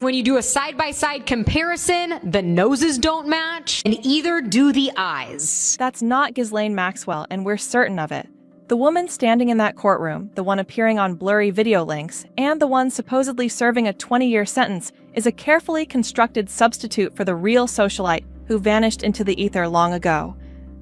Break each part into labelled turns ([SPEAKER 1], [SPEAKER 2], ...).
[SPEAKER 1] When you do a side-by-side comparison, the noses don't match, and either do the eyes.
[SPEAKER 2] That's not Ghislaine Maxwell, and we're certain of it. The woman standing in that courtroom, the one appearing on blurry video links, and the one supposedly serving a 20-year sentence is a carefully constructed substitute for the real socialite who vanished into the ether long ago.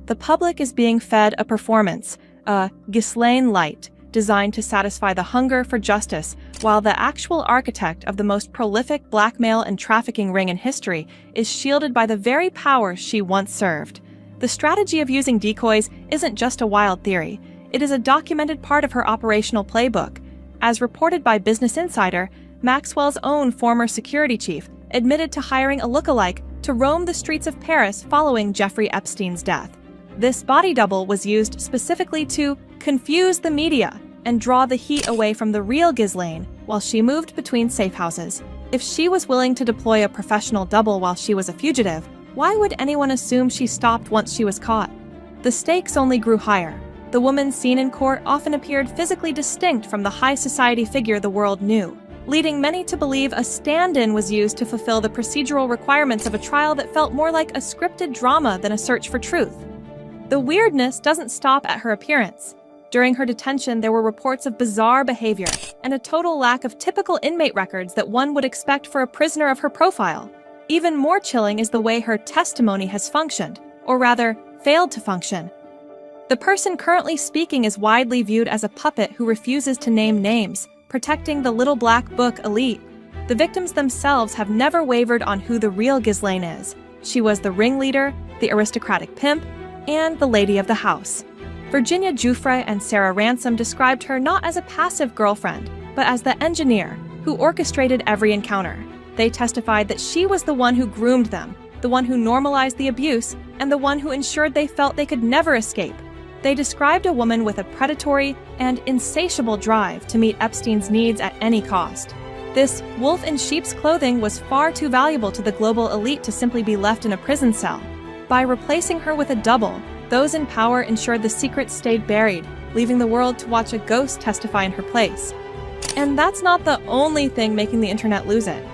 [SPEAKER 2] The public is being fed a performance, a Ghislaine light, designed to satisfy the hunger for justice, while the actual architect of the most prolific blackmail and trafficking ring in history is shielded by the very power she once served. The strategy of using decoys isn't just a wild theory. It is a documented part of her operational playbook. As reported by Business Insider, Maxwell's own former security chief admitted to hiring a lookalike to roam the streets of Paris following Jeffrey Epstein's death. This body double was used specifically to confuse the media and draw the heat away from the real Ghislaine while she moved between safe houses. If she was willing to deploy a professional double while she was a fugitive, why would anyone assume she stopped once she was caught? The stakes only grew higher. The woman seen in court often appeared physically distinct from the high society figure the world knew, leading many to believe a stand-in was used to fulfill the procedural requirements of a trial that felt more like a scripted drama than a search for truth. The weirdness doesn't stop at her appearance. During her detention, there were reports of bizarre behavior and a total lack of typical inmate records that one would expect for a prisoner of her profile. Even more chilling is the way her testimony has functioned, or rather, failed to function. The person currently speaking is widely viewed as a puppet who refuses to name names, protecting the little black book elite. The victims themselves have never wavered on who the real Ghislaine is. She was the ringleader, the aristocratic pimp, and the lady of the house. Virginia Giuffre and Sarah Ransom described her not as a passive girlfriend, but as the engineer who orchestrated every encounter. They testified that she was the one who groomed them, the one who normalized the abuse, and the one who ensured they felt they could never escape. They described a woman with a predatory and insatiable drive to meet Epstein's needs at any cost. This wolf in sheep's clothing was far too valuable to the global elite to simply be left in a prison cell. By replacing her with a double, those in power ensured the secret stayed buried, leaving the world to watch a ghost testify in her place. And that's not the only thing making the internet lose it.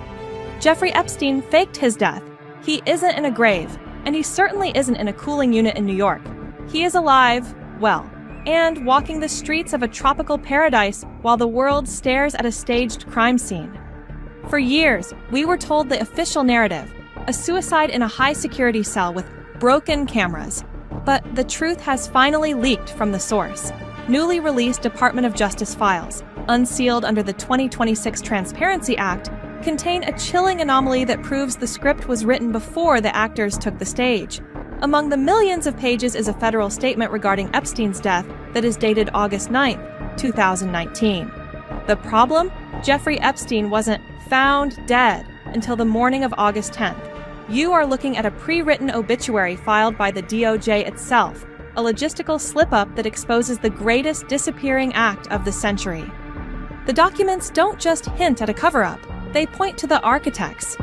[SPEAKER 2] Jeffrey Epstein faked his death. He isn't in a grave, and he certainly isn't in a cooling unit in New York. He is alive, well, and walking the streets of a tropical paradise while the world stares at a staged crime scene. For years, we were told the official narrative, a suicide in a high-security cell with broken cameras. But the truth has finally leaked from the source. Newly released Department of Justice files, unsealed under the 2026 Transparency Act, contain a chilling anomaly that proves the script was written before the actors took the stage. Among the millions of pages is a federal statement regarding Epstein's death that is dated August 9, 2019. The problem? Jeffrey Epstein wasn't found dead until the morning of August 10th. You are looking at a pre-written obituary filed by the DOJ itself, a logistical slip-up that exposes the greatest disappearing act of the century. The documents don't just hint at a cover-up, they point to the architects.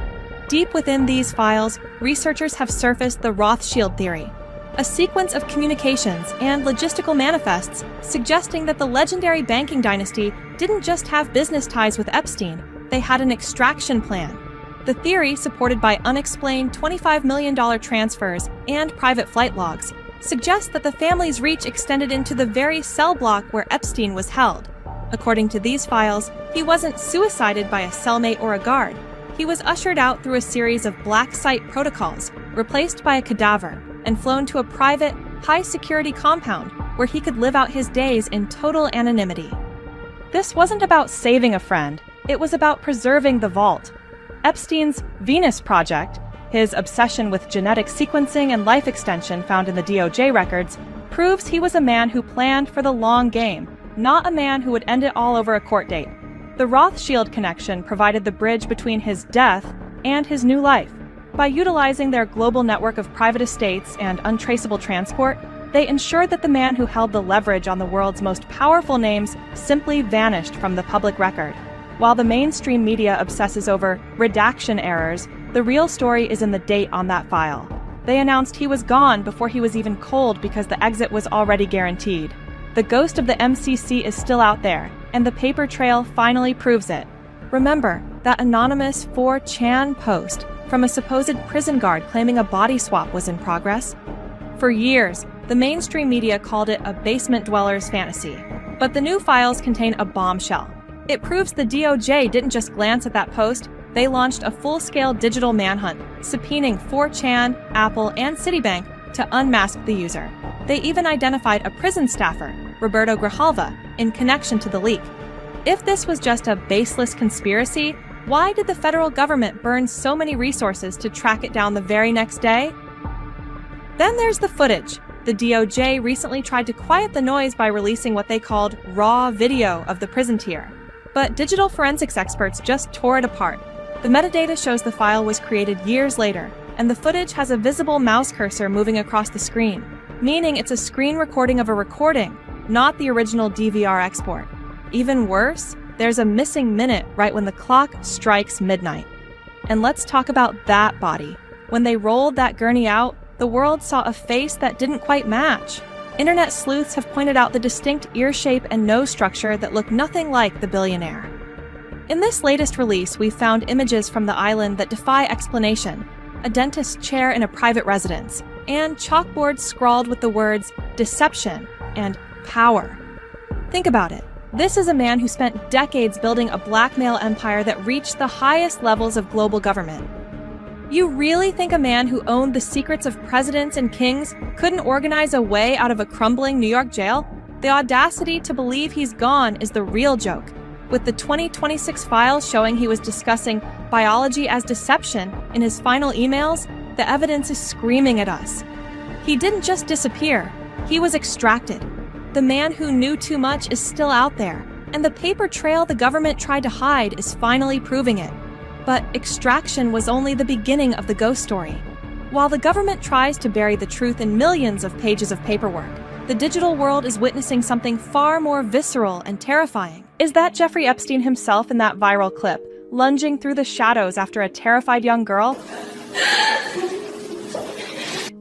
[SPEAKER 2] Deep within these files, researchers have surfaced the Rothschild theory, a sequence of communications and logistical manifests suggesting that the legendary banking dynasty didn't just have business ties with Epstein, they had an extraction plan. The theory, supported by unexplained $25 million transfers and private flight logs, suggests that the family's reach extended into the very cell block where Epstein was held. According to these files, he wasn't suicided by a cellmate or a guard. He was ushered out through a series of black site protocols, replaced by a cadaver, and flown to a private, high-security compound where he could live out his days in total anonymity. This wasn't about saving a friend, it was about preserving the vault. Epstein's Venus Project, his obsession with genetic sequencing and life extension found in the DOJ records, proves he was a man who planned for the long game, not a man who would end it all over a court date. The Rothschild connection provided the bridge between his death and his new life. By utilizing their global network of private estates and untraceable transport, they ensured that the man who held the leverage on the world's most powerful names simply vanished from the public record. While the mainstream media obsesses over redaction errors, the real story is in the date on that file. They announced he was gone before he was even cold because the exit was already guaranteed. The ghost of the MCC is still out there, and the paper trail finally proves it. Remember, that anonymous 4chan post from a supposed prison guard claiming a body swap was in progress? For years, the mainstream media called it a basement dweller's fantasy. But the new files contain a bombshell. It proves the DOJ didn't just glance at that post, they launched a full-scale digital manhunt, subpoenaing 4chan, Apple, and Citibank to unmask the user. They even identified a prison staffer, Roberto Grijalva, in connection to the leak. If this was just a baseless conspiracy, why did the federal government burn so many resources to track it down the very next day? Then there's the footage. The DOJ recently tried to quiet the noise by releasing what they called raw video of the prison tier. But digital forensics experts just tore it apart. The metadata shows the file was created years later, and the footage has a visible mouse cursor moving across the screen, meaning it's a screen recording of a recording, not the original DVR export. Even worse, there's a missing minute right when the clock strikes midnight. And let's talk about that body. When they rolled that gurney out, the world saw a face that didn't quite match. Internet sleuths have pointed out the distinct ear shape and nose structure that look nothing like the billionaire. In this latest release, we found images from the island that defy explanation, a dentist's chair in a private residence, and chalkboards scrawled with the words deception and power. Think about it. This is a man who spent decades building a blackmail empire that reached the highest levels of global government. You really think a man who owned the secrets of presidents and kings couldn't organize a way out of a crumbling New York jail? The audacity to believe he's gone is the real joke. With the 2026 files showing he was discussing biology as deception in his final emails, the evidence is screaming at us. He didn't just disappear, he was extracted. The man who knew too much is still out there, and the paper trail the government tried to hide is finally proving it. But extraction was only the beginning of the ghost story. While the government tries to bury the truth in millions of pages of paperwork, the digital world is witnessing something far more visceral and terrifying. Is that Jeffrey Epstein himself in that viral clip, lunging through the shadows after a terrified young girl?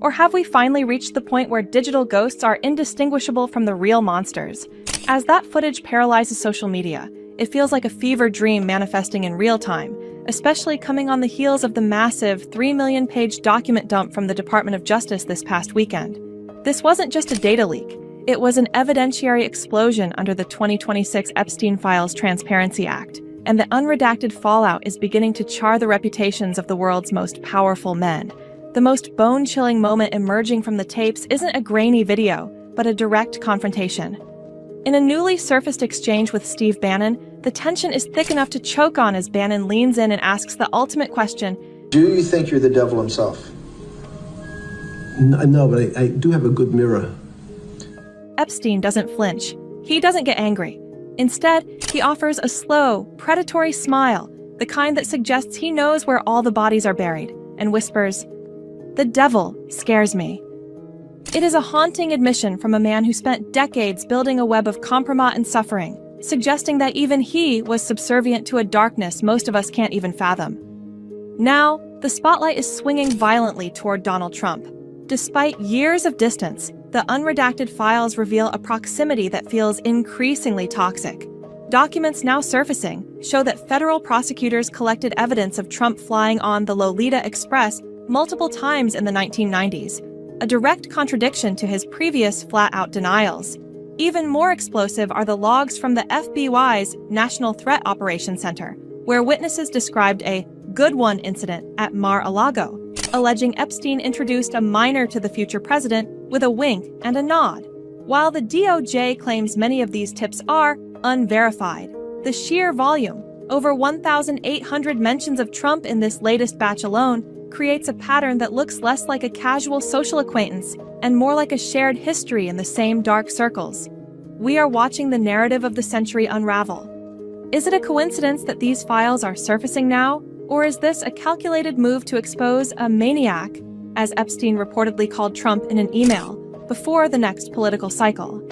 [SPEAKER 2] Or have we finally reached the point where digital ghosts are indistinguishable from the real monsters? As that footage paralyzes social media, it feels like a fever dream manifesting in real time, especially coming on the heels of the massive 3 million-page document dump from the Department of Justice this past weekend. This wasn't just a data leak. It was an evidentiary explosion under the 2026 Epstein Files Transparency Act, and the unredacted fallout is beginning to char the reputations of the world's most powerful men. The most bone-chilling moment emerging from the tapes isn't a grainy video, but a direct confrontation. In a newly surfaced exchange with Steve Bannon, the tension is thick enough to choke on as Bannon leans in and asks the ultimate question:
[SPEAKER 3] Do you think you're the devil himself?
[SPEAKER 4] No, but I do have a good mirror.
[SPEAKER 2] Epstein doesn't flinch. He doesn't get angry. Instead, he offers a slow, predatory smile, the kind that suggests he knows where all the bodies are buried, and whispers, "The devil scares me." It is a haunting admission from a man who spent decades building a web of compromise and suffering, suggesting that even he was subservient to a darkness most of us can't even fathom. Now, the spotlight is swinging violently toward Donald Trump. Despite years of distance, the unredacted files reveal a proximity that feels increasingly toxic. Documents now surfacing show that federal prosecutors collected evidence of Trump flying on the Lolita Express multiple times in the 1990s, a direct contradiction to his previous flat-out denials. Even more explosive are the logs from the FBI's National Threat Operations Center, where witnesses described a good one incident at Mar-a-Lago, alleging Epstein introduced a minor to the future president with a wink and a nod. While the DOJ claims many of these tips are unverified, the sheer volume, over 1,800 mentions of Trump in this latest batch alone, creates a pattern that looks less like a casual social acquaintance and more like a shared history in the same dark circles. We are watching the narrative of the century unravel. Is it a coincidence that these files are surfacing now, or is this a calculated move to expose a maniac, as Epstein reportedly called Trump in an email, before the next political cycle?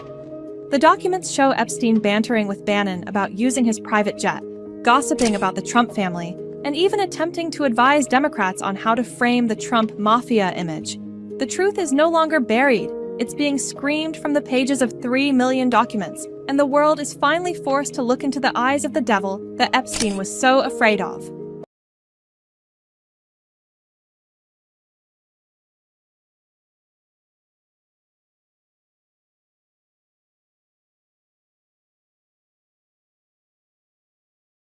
[SPEAKER 2] The documents show Epstein bantering with Bannon about using his private jet, gossiping about the Trump family, and even attempting to advise Democrats on how to frame the Trump mafia image. The truth is no longer buried. It's being screamed from the pages of 3 million documents, and the world is finally forced to look into the eyes of the devil that Epstein was so afraid of.